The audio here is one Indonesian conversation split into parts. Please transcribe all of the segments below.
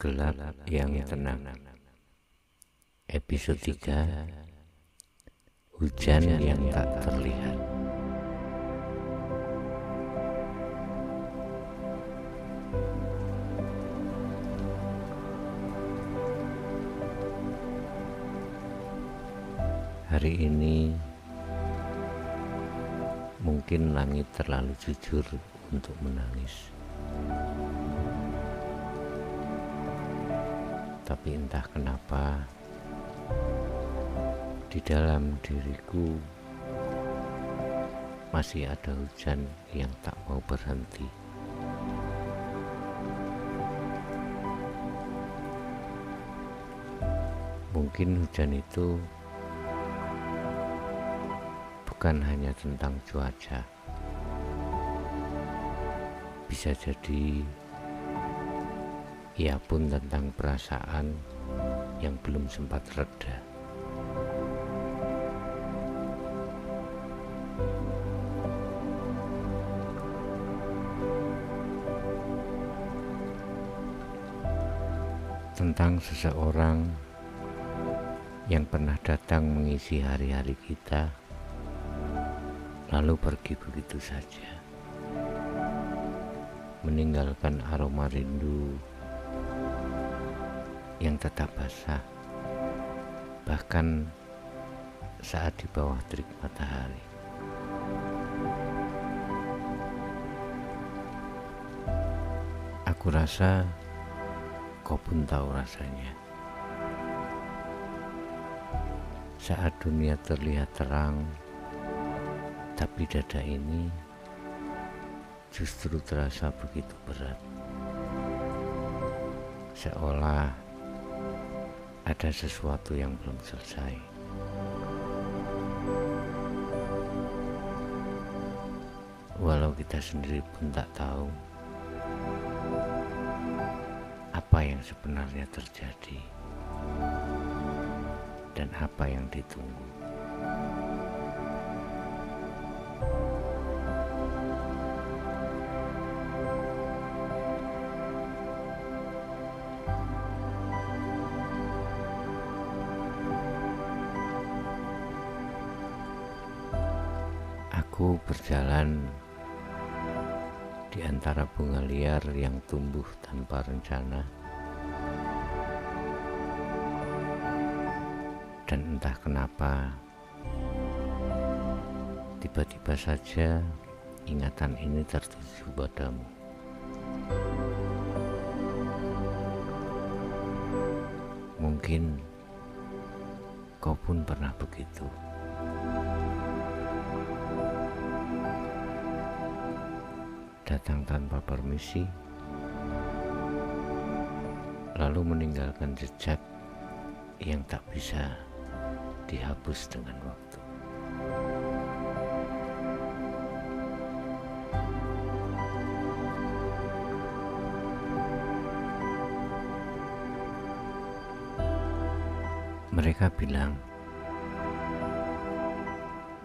Gelap yang tenang. Episode 3. Hujan yang tak terlihat. Hari ini mungkin langit terlalu jujur untuk menangis. Tapi entah kenapa di dalam diriku masih ada hujan yang tak mau berhenti. Mungkin hujan itu bukan hanya tentang cuaca, bisa jadi ia pun tentang perasaan yang belum sempat reda. Tentang seseorang yang pernah datang mengisi hari-hari kita, lalu pergi begitu saja, meninggalkan aroma rindu yang tetap basah, bahkan saat di bawah terik matahari. Aku rasa kau pun tahu rasanya. Saat dunia terlihat terang, tapi dada ini justru terasa begitu berat. Seolah ada sesuatu yang belum selesai. Walau kita sendiri pun tak tahu apa yang sebenarnya terjadi dan apa yang ditunggu. Aku berjalan di antara bunga liar yang tumbuh tanpa rencana, dan entah kenapa tiba-tiba saja ingatan ini tertuju padamu. Mungkin kau pun pernah begitu. Datang tanpa permisi, lalu meninggalkan jejak yang tak bisa dihapus dengan waktu. Mereka bilang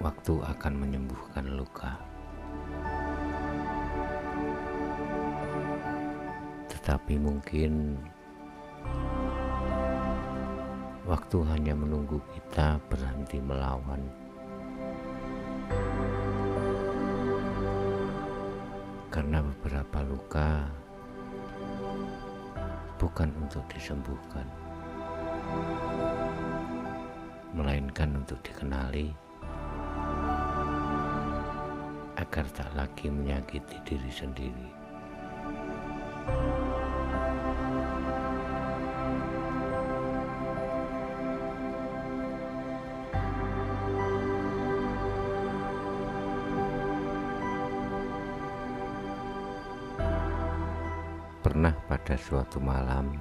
waktu akan menyembuhkan luka. Tetapi mungkin waktu hanya menunggu kita berhenti melawan. Karena beberapa luka bukan untuk disembuhkan, melainkan untuk dikenali agar tak lagi menyakiti diri sendiri. Pernah pada suatu malam,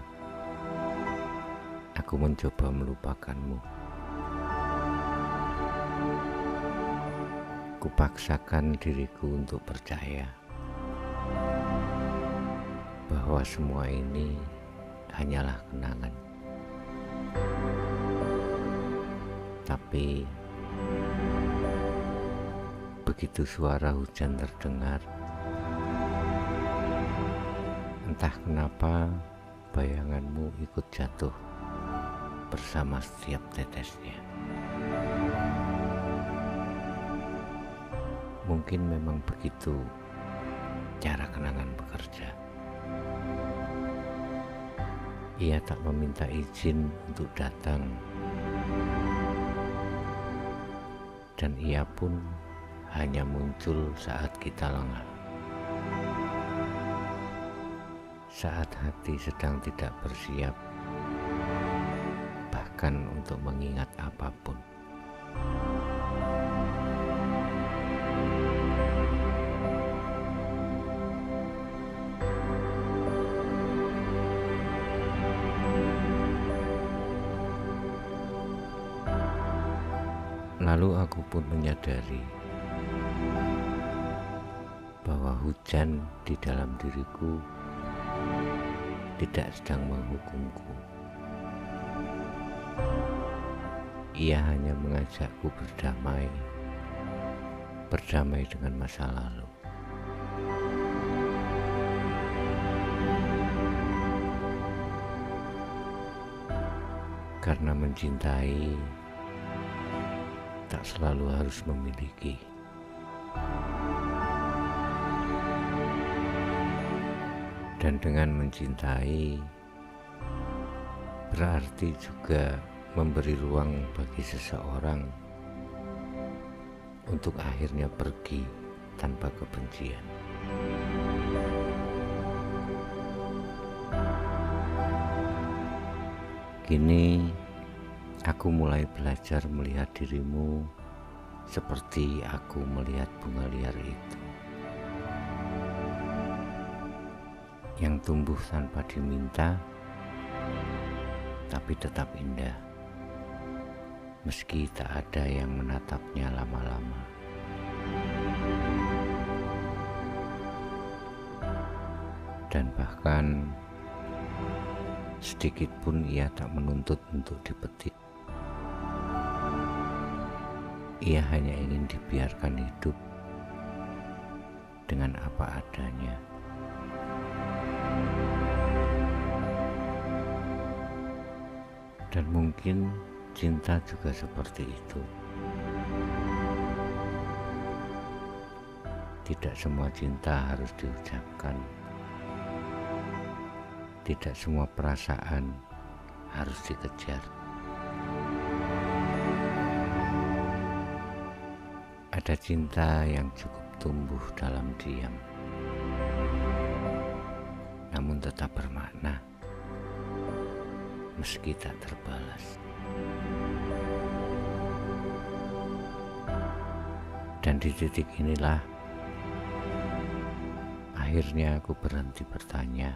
aku mencoba melupakanmu. Kupaksakan diriku untuk percaya bahwa semua ini hanyalah kenangan. Tapi begitu suara hujan terdengar, entah kenapa bayanganmu ikut jatuh bersama setiap tetesnya. Mungkin memang begitu cara kenangan bekerja. Ia tak meminta izin untuk datang, dan ia pun hanya muncul saat kita lengah. Saat hati sedang tidak bersiap, bahkan untuk mengingat apapun. Lalu aku pun menyadari bahwa hujan di dalam diriku tidak sedang menghukumku. Ia hanya mengajakku berdamai dengan masa lalu. Karena mencintai tak selalu harus memiliki. Dan dengan mencintai berarti juga memberi ruang bagi seseorang untuk akhirnya pergi tanpa kebencian. Kini aku mulai belajar melihat dirimu seperti aku melihat bunga liar itu, yang tumbuh tanpa diminta, tapi tetap indah, meski tak ada yang menatapnya lama-lama. Dan bahkan sedikit pun ia tak menuntut untuk dipetik. Ia hanya ingin dibiarkan hidup dengan apa adanya. Dan mungkin cinta juga seperti itu. Tidak semua cinta harus diucapkan. Tidak semua perasaan harus dikejar. Ada cinta yang cukup tumbuh dalam diam, namun tetap bermakna, meski tak terbalas. Dan di titik inilah akhirnya aku berhenti bertanya,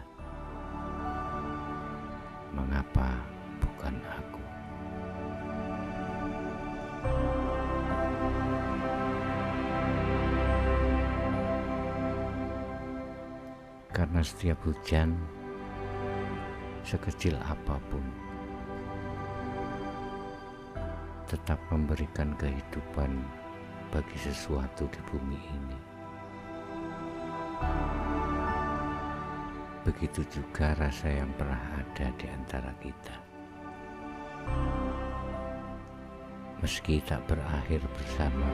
mengapa bukan aku? Karena setiap hujan, sekecil apapun, tetap memberikan kehidupan bagi sesuatu di bumi ini. Begitu juga rasa yang pernah ada di antara kita. Meski tak berakhir bersama,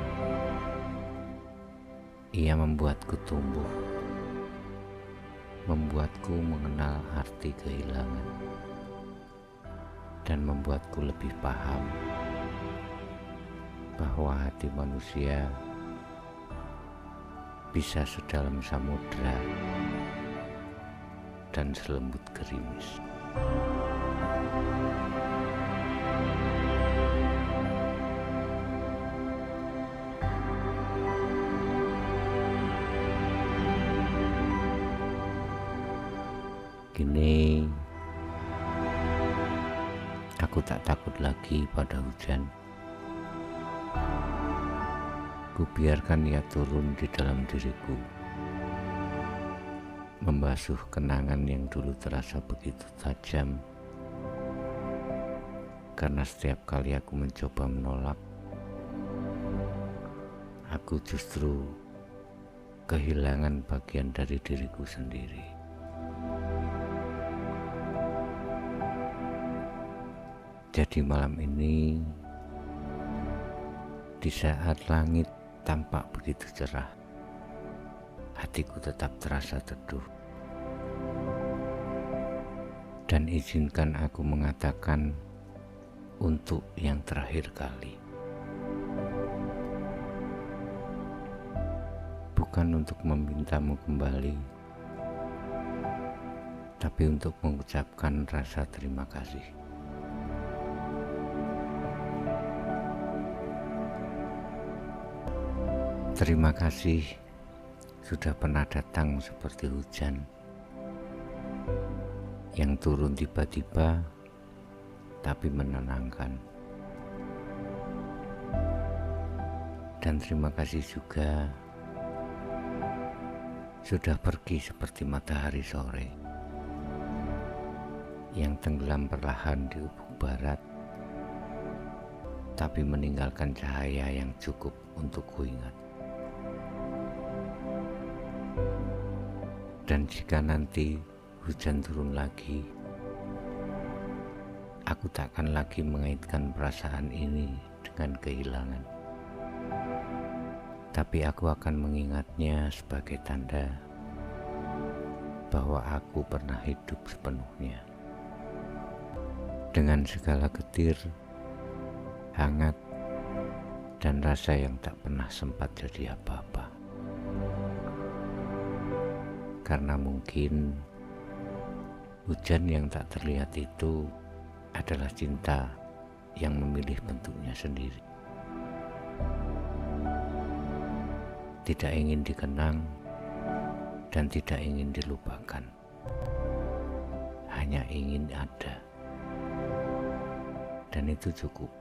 ia membuatku tumbuh, membuatku mengenal arti kehilangan, dan membuatku lebih paham bahwa hati manusia bisa sedalam samudra dan selembut gerimis. Kini aku tak takut lagi pada hujan. Ku biarkan ia turun di dalam diriku, membasuh kenangan yang dulu terasa begitu tajam. Karena setiap kali aku mencoba menolak, aku justru kehilangan bagian dari diriku sendiri. Jadi malam ini, di saat langit tampak begitu cerah, hatiku tetap terasa teduh. Dan izinkan aku mengatakan untuk yang terakhir kali. Bukan untuk memintamu kembali, tapi untuk mengucapkan rasa terima kasih. Terima kasih sudah pernah datang seperti hujan yang turun tiba-tiba tapi menenangkan. Dan terima kasih juga sudah pergi seperti matahari sore yang tenggelam perlahan di ufuk barat, tapi meninggalkan cahaya yang cukup untuk kuingat. Dan jika nanti hujan turun lagi, aku takkan lagi mengaitkan perasaan ini dengan kehilangan. Tapi aku akan mengingatnya sebagai tanda bahwa aku pernah hidup sepenuhnya. Dengan segala getir, hangat, dan rasa yang tak pernah sempat jadi apa-apa. Karena mungkin hujan yang tak terlihat itu adalah cinta yang memilih bentuknya sendiri. Tidak ingin dikenang dan tidak ingin dilupakan. Hanya ingin ada. Dan itu cukup.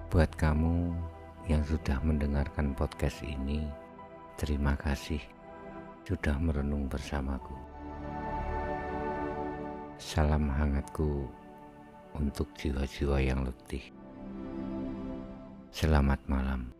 Buat kamu yang sudah mendengarkan podcast ini, terima kasih sudah merenung bersamaku. Salam hangatku untuk jiwa-jiwa yang letih. Selamat malam.